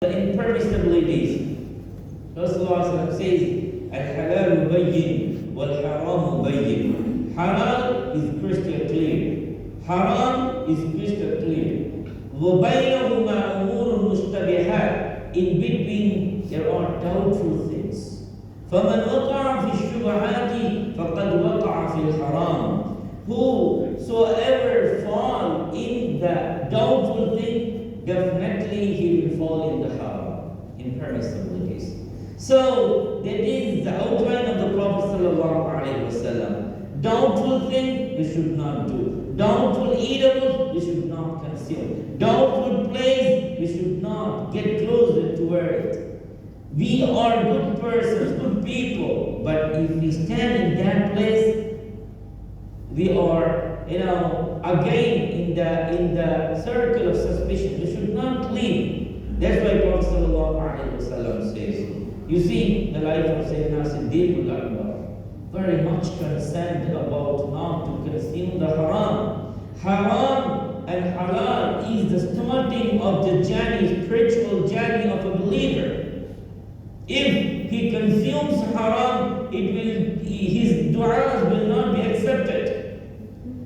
the impermissibilities. Rasulullah says, Al-halal bayyin wal-haram bayyin. Halal is crystal clear. Haram is crystal clear. وَبَيْنَهُمَا أُمُورٌ مُشْتَبِهَاتٌ. In between there are doubtful things. فَمَنْ وَقَعَ فِي الشُّبَهَاتِ فَقَدْ وَقَعَ فِي الْحَرَامِ. Whosoever fall in the doubtful thing, definitely he will fall in the haram, impermissibilities. So that is the outline of the Prophet ﷺ. Doubtful thing we should not do. Doubtful eatable we should not consume. Doubtful place we should not get closer to it. We are good persons, good people, but if we stand in that place, we are, again in the circle of suspicion. We should not leave. That's why Prophet ﷺ says, you see the life of Sayyidina Siddiq al-Akbar, very much concerned about not to consume the haram. Haram and halal is the starting of the journey, spiritual journey of a believer. If he consumes haram, his du'as will not be accepted.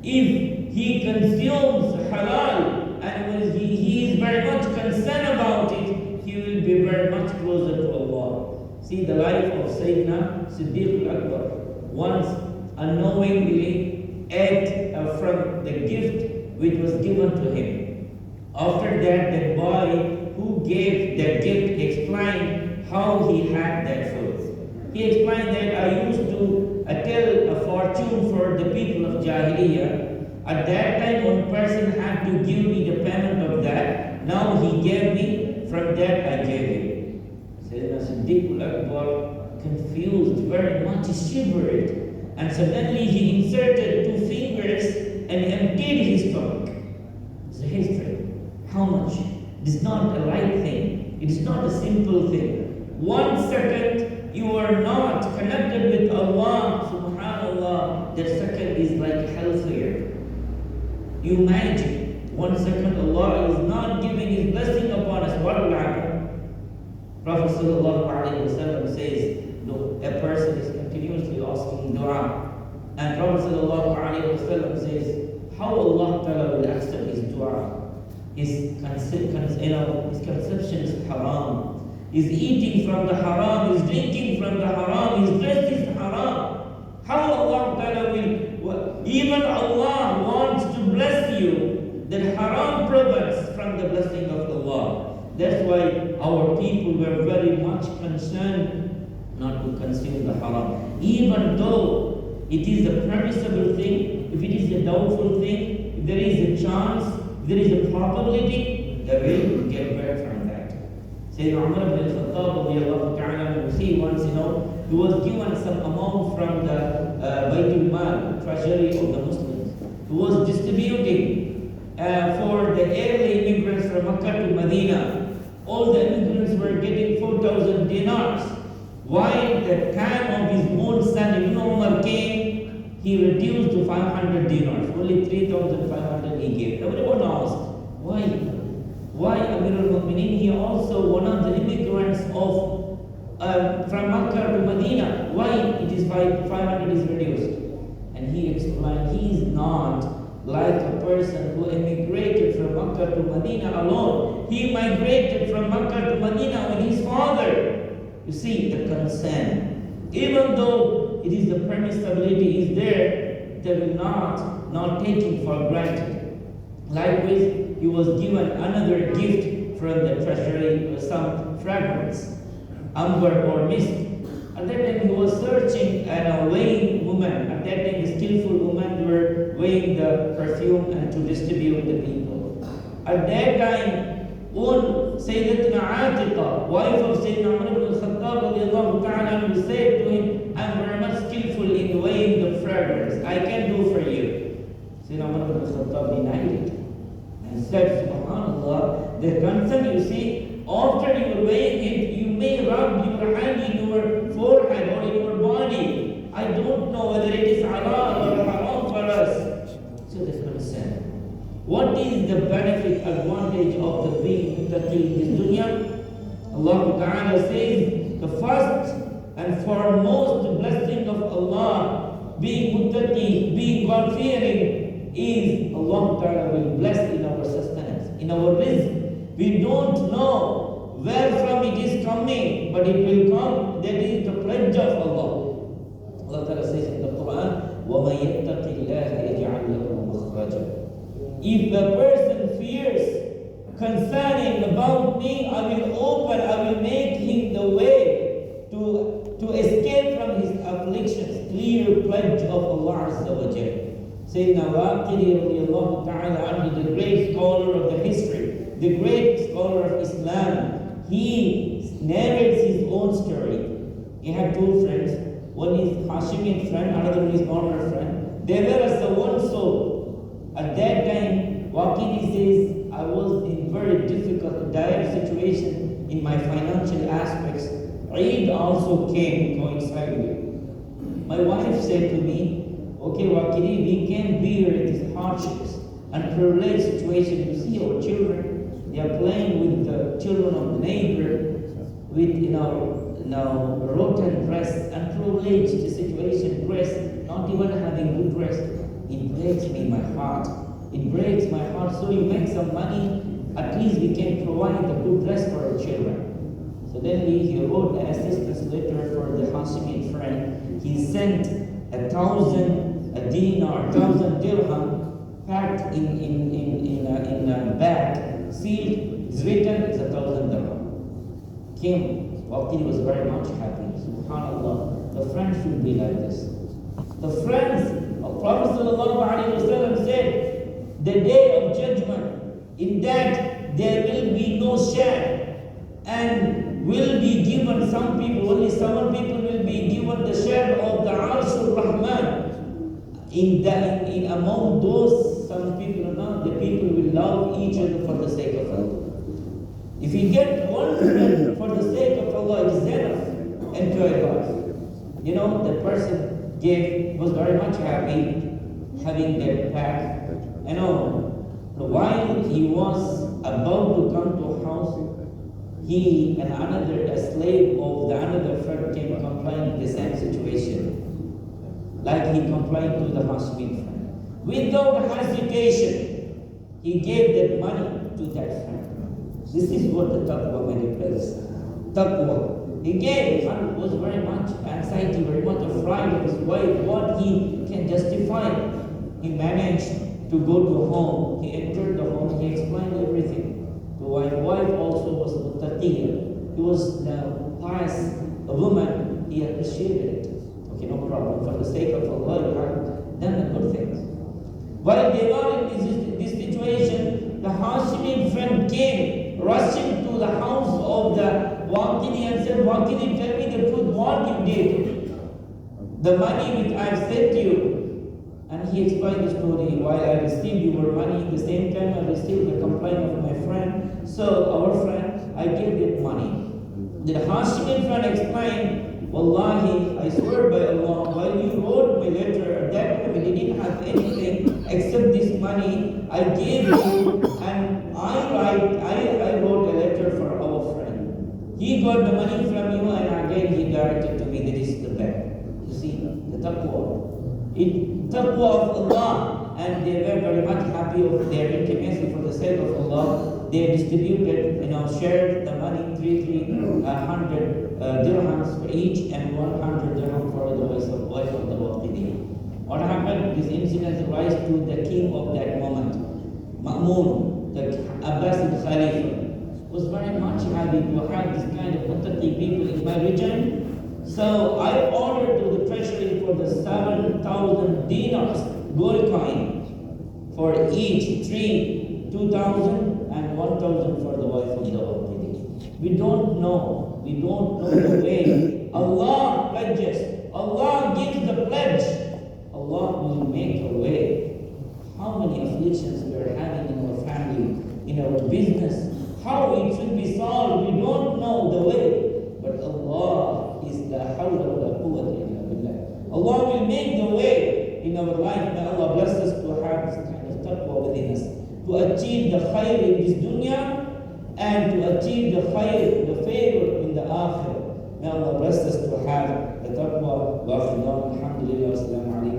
If he consumes halal and he is very much concerned about it, he will be very much closer to Allah. See the life of Sayyidina Siddiq al-Akbar. Once unknowingly ate from the gift which was given to him. After that, the boy who gave that gift explained how he had that food. He explained that I used to tell a fortune for the people of Jahiliyyah. At that time, one person had to give me the payment of that. Now he gave me, from that I gave him. Sayyidina Siddiq al-Akbar, confused, very much shivered. And suddenly he inserted 2 fingers and emptied his stomach. It's a history. How much? It is not a light thing. It is not a simple thing. 1 second you are not connected with Allah, subhanallah, that second is like hellfire. You imagine, 1 second Allah is not giving His blessing upon us, what will happen? Prophet ﷺ says, no, a person is continuously asking dua. And Prophet ﷺ says, how Allah Ta'ala will accept his dua? His conception is haram. He's eating from the haram, he's drinking from the haram, his dress is haram. How Allah Ta'ala will, even Allah wants to bless you, that haram prevents from the blessing of Allah. That's why our people were very much concerned not to consume the haram. Even though it is a permissible thing, if it is a doubtful thing, if there is a chance, if there is a probability, they will get back from that. Sayyidina Ammar Hongkong, see once, he was given some amount from the Baitul Mal, treasury of the Muslims. He was distributing for the early immigrants from Makkah to Medina. All the immigrants were getting 4,000 dinars. While the time of his own son Ibn Umar came, he reduced to 500 dinars. Only 3,500 he gave. Everyone asked, why? Why Amir al-Mu'mineen? He also one of the immigrants from Makkah to Medina. Why it is 500 is reduced? And he explained, he is not like a person who emigrated from Makkah to Medina alone. He migrated from Makkah to Medina with his father. You see the concern. Even though it is the permissibility is there, they will not take it for granted. Likewise, he was given another gift from the treasury, some fragrance, amber or mist. At that time he was searching and a weighing woman. At that time the skillful women were weighing the perfume and to distribute the people. At that time, one Sayyidatina Atiqa, wife of Sayyidina Umar ibn al-Khattab, said to him, I am very much skillful in weighing the fragrance. I can do for you. Sayyidina Umar ibn al-Khattab denied it and said, subhanallah, the concern you see, after you are weighing it, you may rub your hand in your forehead or in your body. I don't know whether it is halal or haram for us. So that's concern. What is the benefit, advantage of the being muttaqi in this dunya? Allah Ta'ala says, the first and foremost blessing of Allah, being muttaqi, being God-fearing, is Allah Ta'ala will bless in our sustenance, in our rizq. We don't know where from it is coming, but it will come. That is the pledge of Allah. Allah Ta'ala says in the Quran, وَمَن يَتَّقِ اللَّهَ يَجْعَلْ لَهُ مَخْرَجًا. If the person fears concerning about me, I will make him the way to escape from his afflictions. Clear pledge of Allah Azza wa Jalla. Sayyidina Waqidi radiallahu ta'ala anhu, the great scholar of the history, the great scholar of Islam, he narrates his own story. He had two friends. One is Hashimi friend, another one is Norman friend. They were as the one soul. At that time, Waqidi says, I was in very difficult, dire situation in my financial aspects. Eid also came coincidentally. My wife said to me, okay, Waqidi, we can bear these hardships and privileged situation. You see our children, they are playing with the children of the neighbor, with rotten dress and privileged situation, dress, not even having good dress. It breaks me my heart. It breaks my heart. So you make some money, at least we can provide a good dress for our children. So then he wrote an assistance letter for the Hashimi friend. He sent 1,000 dinar, 1,000 dirham, packed in a bag, sealed. It's written, it's 1,000 dirham. Came. Waqidi was very much happy. Subhanallah, the friends should be like this. The friends of Prophet ﷺ said, the day of judgment, in that there will be no share, and will be given some people, only some people will be given the share of the Arshul Rahman. In among those some people, the people will love each other for the sake of Allah. If you get one friend for the sake of Allah, it is enough. Enjoy life. You know, the person was very much happy having that pack. You know, while he was about to come to a house, he and a slave of the another friend came complaining the same situation. Like he complained to the Hashimi friend. Without hesitation, he gave that money to that friend. This is what the taqwa manifests. Taqwa. He gave, and was very much anxiety, very much afraid of his wife, what he can justify. He managed to go to home. He entered the home. He explained everything. The wife also was muttaqiyya. He was the pious woman. He appreciated it. Okay, no problem. For the sake of Allah, you have done the good things. While they were in this situation, the Hashimi friend came, rushing to the house of the Waqidi and said, Waqidi, tell me the truth, what you did. The money which I have sent you. And he explained the story. While I received your money, at the same time I received the complaint of my friend. So our friend, I gave that money. The Hashimi friend explained, Wallahi, I swear by Allah, while you wrote my letter, at that time we didn't have anything except this money. I gave you, and I wrote a letter for our friend. He got the money from you, and again he directed to me. That is the bag. You see, the taqwa. Taqwa of Allah, and they were very much happy of their intimacy for the sake of Allah. They distributed, shared the money, 300 dirhams for each, and 100 dirham for the wife of the Waqidi. What happened? This incident rise to the king of that moment, Ma'mun, the Abbasid Khalifa, was very much happy to have this kind of muttaqi people in my region. So I ordered to the treasury for the 7,000 dinars gold coin for each, 2,000 and 1,000 for the wife of the Waqidi. We don't know the way. Allah pledges. Allah gives the pledge. Allah will make a way. How many afflictions we are having in our family, in our business, how it should be solved, we don't know the way. But Allah is la hawla wa la quwwata illa billah. Allah will make the way in our life. May Allah bless us to have this kind of taqwa within us, to achieve the khair in this dunya, and to achieve the khair, the favor May Allah bless us to have the taqwa. Wa akhidan, alhamdulillah, wassalamu alaikum.